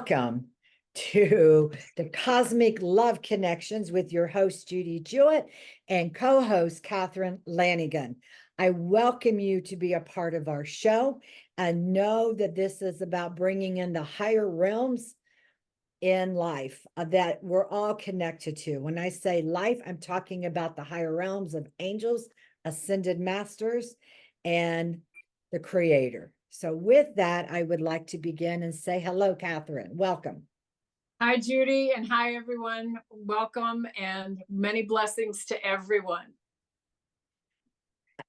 welcome to the Cosmic Love Connections with your host, Judy Jewett, and co-host, Catherine Lanigan. I welcome you to be a part of our show and know that this is about bringing in the higher realms in life that we're all connected to. When I say life, I'm talking about the higher realms of angels, ascended masters, and the creator. So with that, I would like to begin and say hello, Catherine. Welcome. Hi, Judy, and hi, everyone. Welcome and many blessings to everyone.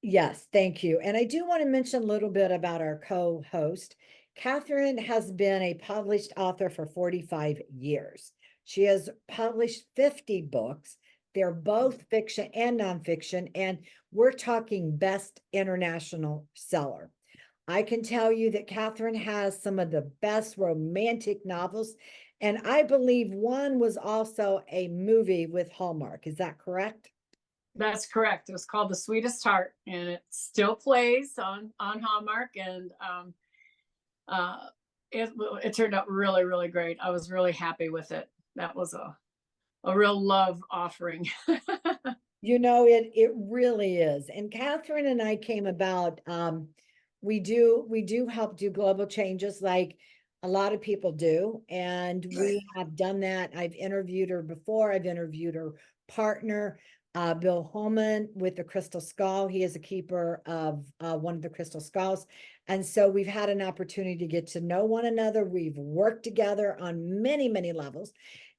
Yes, thank you. And I do want to mention a little bit about our co-host. Catherine has been a published author for 45 years. She has published 50 books. They're both fiction and nonfiction, and we're talking best international seller. I can tell you that Catherine has some of the best romantic novels, and I believe one was also a movie with Hallmark. Is that correct? That's correct. It was called The Sweetest Heart, and it still plays on Hallmark, and it turned out really, really great. I was really happy with it. That was a real love offering. You know, it really is. And Catherine and I came about, we do help do global changes like a lot of people do. And we have done that. I've interviewed her before. I've interviewed her partner, Bill Holman, with the Crystal Skull. He is a keeper of one of the crystal skulls. And so we've had an opportunity to get to know one another. We've worked together on many, many levels.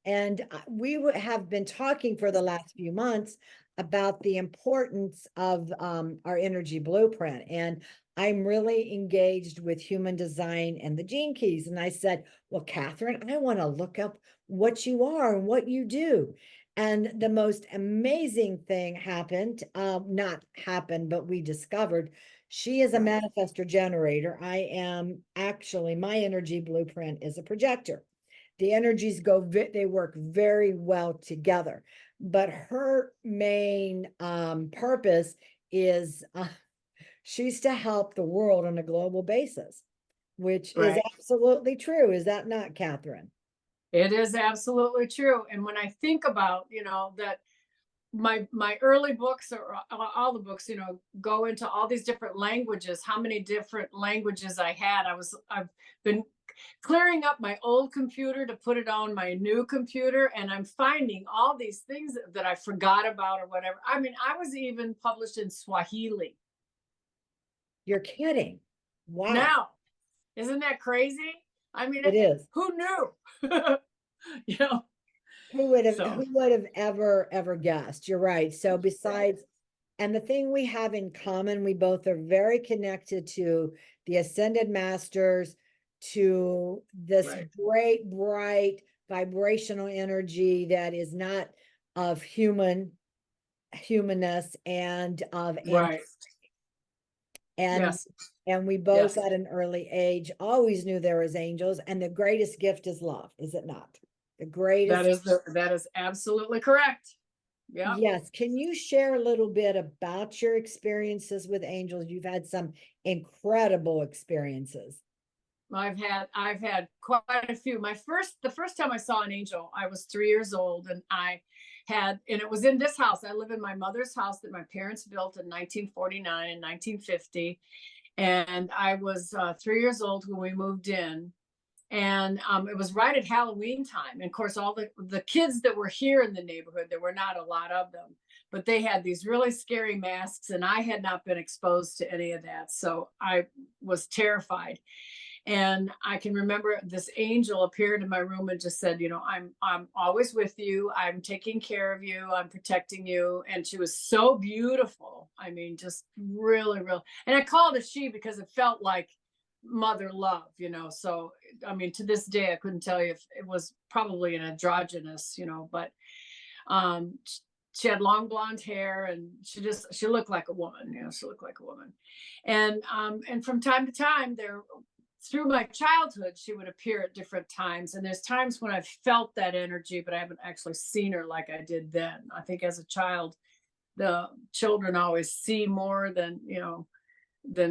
And we have been talking for the last few months about the importance of our energy blueprint. And I'm really engaged with human design and the gene keys. And I said, well, Catherine, I want to look up what you are and what you do. And the most amazing thing happened, not happened, but we discovered she is a manifestor generator. I am actually, my energy blueprint is a projector. The energies they work very well together. But her main purpose is she's to help the world on a global basis, which is absolutely true. Is that not, Catherine? It is absolutely true. And when I think about, that my early books, or all the books, go into all these different languages, how many different languages I had. I've been clearing up my old computer to put it on my new computer, and I'm finding all these things that I forgot about or whatever. I mean, I was even published in Swahili. You're kidding. Wow. Now, isn't that crazy? I mean, it is. Who knew? Who would have ever guessed? You're right. So besides, and the thing we have in common, we both are very connected to the ascended masters, to this great, bright, vibrational energy that is not of humanness and of and we both at an early age always knew there was angels, and the greatest gift is love, is it not? The greatest. That is absolutely correct. Yeah. Yes. Can you share a little bit about your experiences with angels? You've had some incredible experiences. I've had quite a few. The first time I saw an angel, I was 3 years old, and and it was in this house. I live in my mother's house that my parents built in 1949 and 1950. And I was 3 years old when we moved in. And it was right at Halloween time. And of course, all the kids that were here in the neighborhood, there were not a lot of them, but they had these really scary masks, and I had not been exposed to any of that. So I was terrified. And I can remember this angel appeared in my room and just said, I'm always with you. I'm taking care of you. I'm protecting you. And she was so beautiful. I mean, just really, really. And I called her she because it felt like mother love, So, I mean, to this day, I couldn't tell you if it was probably an androgynous, but she had long blonde hair, and she looked like a woman, she looked like a woman. And from time to time through my childhood, she would appear at different times. And there's times when I've felt that energy, but I haven't actually seen her like I did then. I think as a child, the children always see more than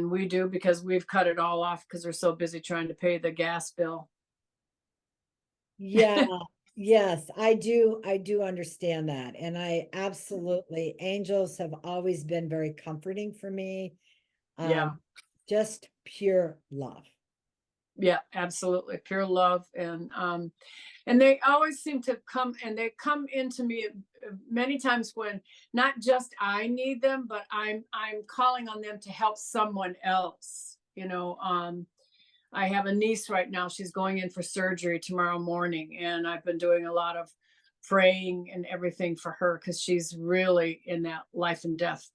we do, because we've cut it all off because we're so busy trying to pay the gas bill. Yeah, yes, I do understand that. And I absolutely, angels have always been very comforting for me. Yeah. Just pure love. Yeah, absolutely. Pure love. And they always seem to come, and they come into me many times when not just I need them, but I'm calling on them to help someone else. I have a niece right now. She's going in for surgery tomorrow morning, and I've been doing a lot of praying and everything for her because she's really in that life and death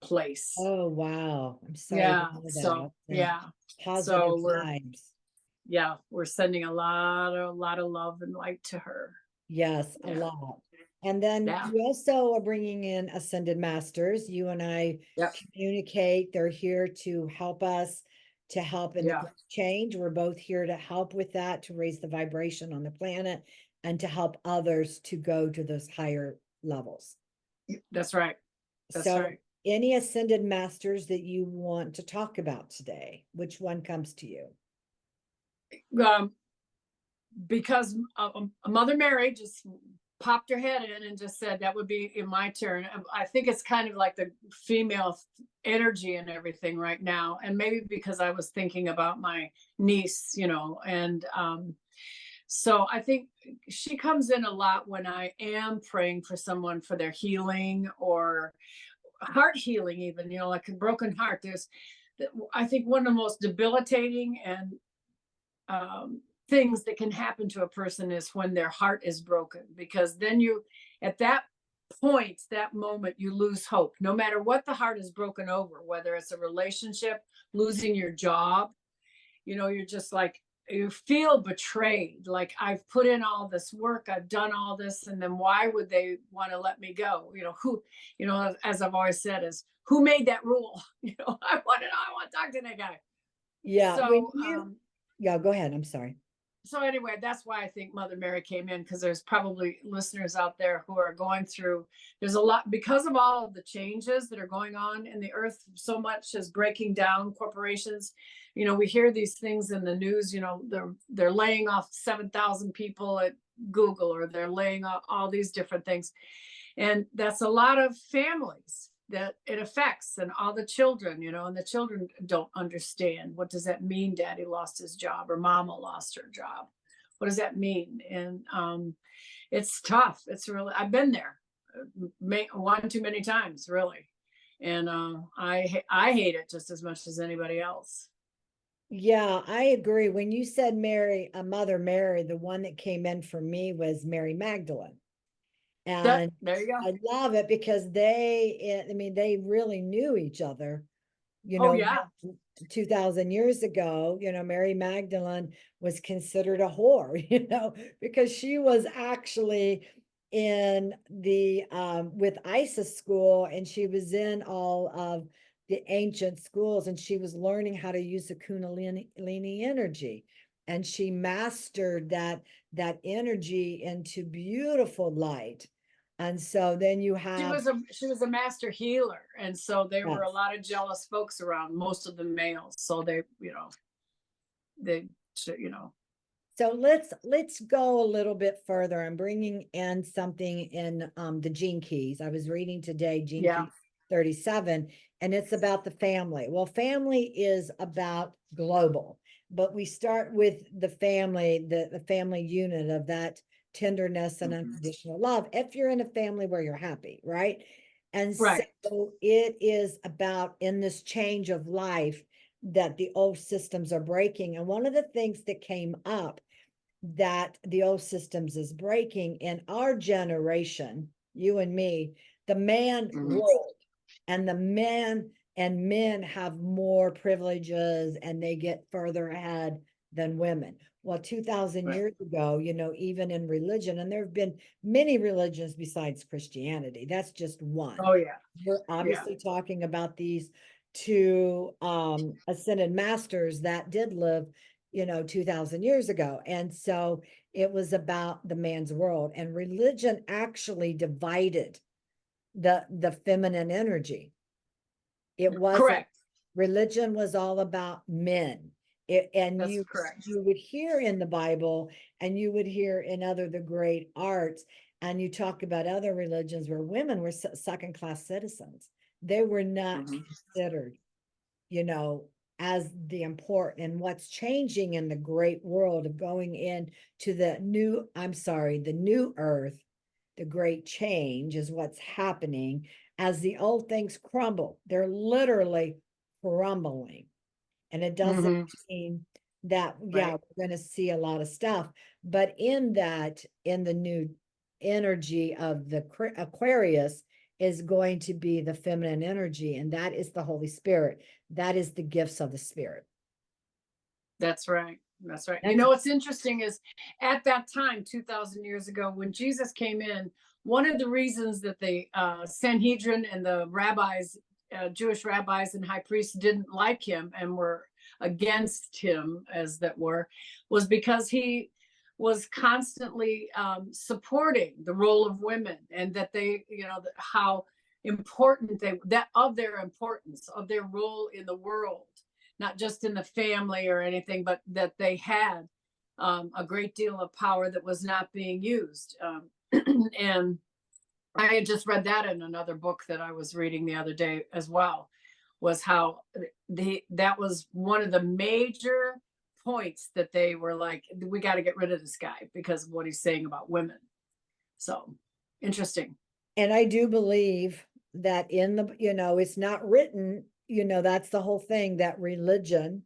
place. Oh, wow. I'm sorry to Yeah. hear So that. And yeah. positive So vibes. we're sending a lot of love and light to her. Yes, a Yeah. lot. And then Yeah. you also are bringing in ascended masters. You and I Yep. communicate. They're here to help us, to help in the Yeah. great change. We're both here to help with that, to raise the vibration on the planet and to help others to go to those higher levels. That's right. That's So, right. any ascended masters that you want to talk about today, which one comes to you? Um, because Mother Mary just popped her head in and just said that would be in my turn. I think it's kind of like the female energy and everything right now, and maybe because I was thinking about my niece, and so I think she comes in a lot when I am praying for someone for their healing or heart healing, even, like a broken heart. I think one of the most debilitating and things that can happen to a person is when their heart is broken, because then at that point, that moment, you lose hope. No matter what the heart is broken over, whether it's a relationship, losing your job, you're just like, you feel betrayed. Like, I've put in all this work, I've done all this, and then why would they want to let me go? As I've always said, is who made that rule? I want to talk to that guy. Yeah, when So, you, yeah, go ahead. I'm sorry. so anyway, that's why I think Mother Mary came in, because there's probably listeners out there who are going through, there's a lot, because of all of the changes that are going on in the earth. So much is breaking down. Corporations, we hear these things in the news, they're laying off 7,000 people at Google, or they're laying off all these different things. And that's a lot of families that it affects, and all the children, and the children don't understand, what does that mean, daddy lost his job or mama lost her job? What does that mean? And it's tough. It's really, I've been there one too many times, really. And I hate it just as much as anybody else. Yeah, I agree. When you said Mary, a Mother Mary, the one that came in for me was Mary Magdalene. And There you go. I love it because I mean, they really knew each other, you Oh know, yeah. 2000 years ago. Mary Magdalene was considered a whore, because she was actually in the with Isis school, and she was in all of the ancient schools, and she was learning how to use the Kundalini energy, and she mastered that energy into beautiful light. And so then you She have, was a master healer, and so there were a yes. lot of jealous folks around, most of them males. So they you know So let's go a little bit further. I'm bringing in something in the Gene Keys. I was reading today Gene yeah. Key 37, and it's about the family. Well, family is about global, but we start with the family, the family unit of that tenderness and Mhm. unconditional love. If you're in a family where you're happy, right? And so Right. it is about, in this change of life, that the old systems are breaking. And one of the things that came up that the old systems is breaking in our generation, you and me, the man Mhm. world, and the men have more privileges and they get further ahead than women. Well, 2000 Right. years ago, even in religion, and there have been many religions besides Christianity, that's just one. Oh yeah. We're Yeah. obviously talking about these two ascended masters that did live 2000 years ago. And so it was about the man's world, and religion actually divided the feminine energy. It wasn't, Correct. religion was all about men, And That's you correct. would hear in the Bible, and you would hear in the great arts, and you talk about other religions where women were second-class citizens. They were not considered, you know, as the important. And what's changing in the great world of going in to the new, the new earth, the great change is what's happening as the old things crumble. They're literally crumbling. And it doesn't mean that, yeah, Right. we're going to see a lot of stuff, but in that, in the new energy of the Aquarius is going to be the feminine energy, and that is the Holy Spirit. That is the gifts of the Spirit. That's right. That's right. You That's know, what's interesting is at that time, 2000 years ago, when Jesus came in, one of the reasons that the Sanhedrin and the rabbis, Jewish rabbis and high priests didn't like him and were against him, as that were, was because he was constantly supporting the role of women, and that they, you know, how important they, that of their importance, of their role in the world, not just in the family or anything, but that they had a great deal of power that was not being used. And I had just read that in another book that I was reading the other day as well, was how that was one of the major points that they were like, we got to get rid of this guy because of what he's saying about women. So interesting. And I do believe that in the, it's not written, that's the whole thing, that religion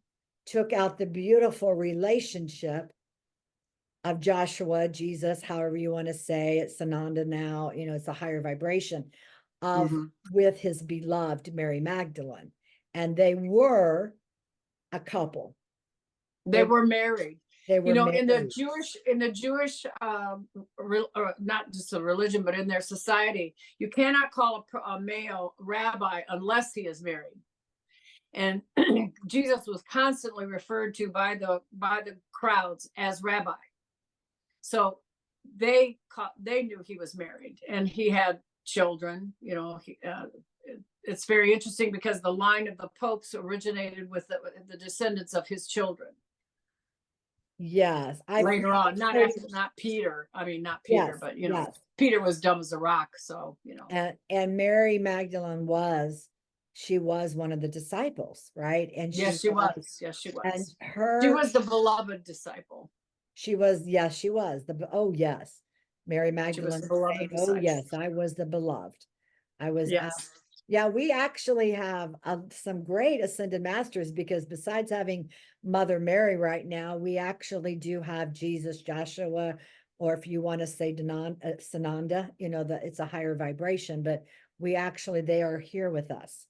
took out the beautiful relationship of Joshua, Jesus, however you want to say it, Sananda now, it's a higher vibration of with his beloved Mary Magdalene. And they were a couple. They were married. They were married. In the Jewish, not just a religion, but in their society, you cannot call a male rabbi unless he is married. And Jesus was constantly referred to by the crowds as rabbi. So they knew he was married and he had children. It's very interesting because the line of the popes originated with the descendants of his children. Yes, later on, not Peter. I mean, not Peter, yes, but yes. Peter was dumb as a rock. So and Mary Magdalene she was one of the disciples, right? And yes, she was. Yes, she was. And she was the beloved disciple. She was, yes, she was yes, Mary Magdalene. Oh yes, I was the beloved. I was. Yes. Yeah, we actually have some great ascended masters, because besides having Mother Mary right now, we actually do have Jesus, Joshua, or if you want to say Sananda, it's a higher vibration, but they are here with us.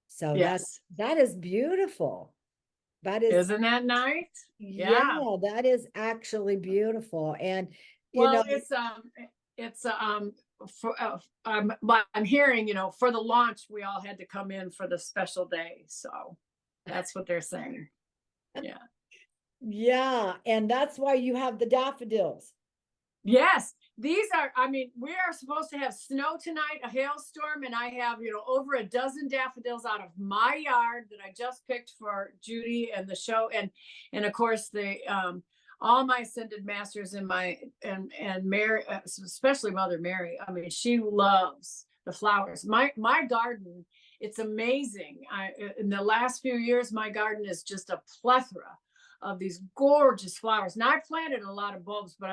So yes, that is beautiful. Isn't that nice? Yeah, that is actually beautiful. And it's for I'm hearing, for the launch, we all had to come in for the special day. So that's what they're saying. Yeah. Yeah. And that's why you have the daffodils. Yes. These are, we are supposed to have snow tonight, a hailstorm, and I have, over a dozen daffodils out of my yard that I just picked for Judy and the show. And of course all my ascended masters and Mary, especially Mother Mary. She loves the flowers. My garden, it's amazing. In the last few years, my garden is just a plethora of these gorgeous flowers. Now I planted a lot of bulbs, but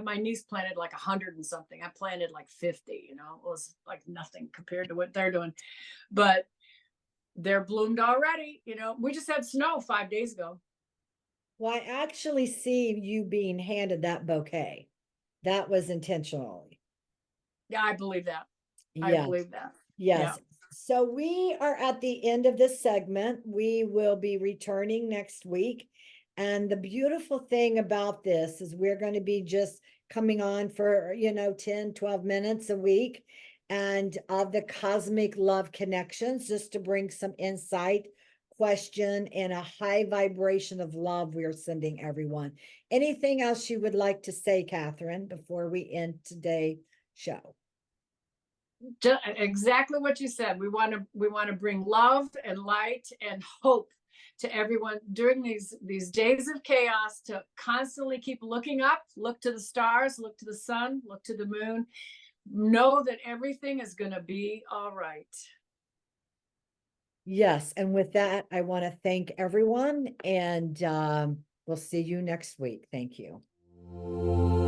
my niece planted like 100 and something. I planted like 50, it was like nothing compared to what they're doing, but they're bloomed already. We just had snow 5 days ago. Well, I actually see you being handed that bouquet. That was intentional. Yeah, I believe that. Yes. I believe that. Yes. Yeah. So we are at the end of this segment. We will be returning next week. And the beautiful thing about this is we're going to be just coming on for, 10, 12 minutes a week, and of the cosmic love connections, just to bring some insight, question, and a high vibration of love we are sending everyone. Anything else you would like to say, Catherine, before we end today's show? Exactly what you said. We want to bring love and light and hope to everyone during these days of chaos to constantly keep looking up, look to the stars, look to the sun, look to the moon, know that everything is going to be all right. Yes, and with that, I want to thank everyone, and we'll see you next week. Thank you.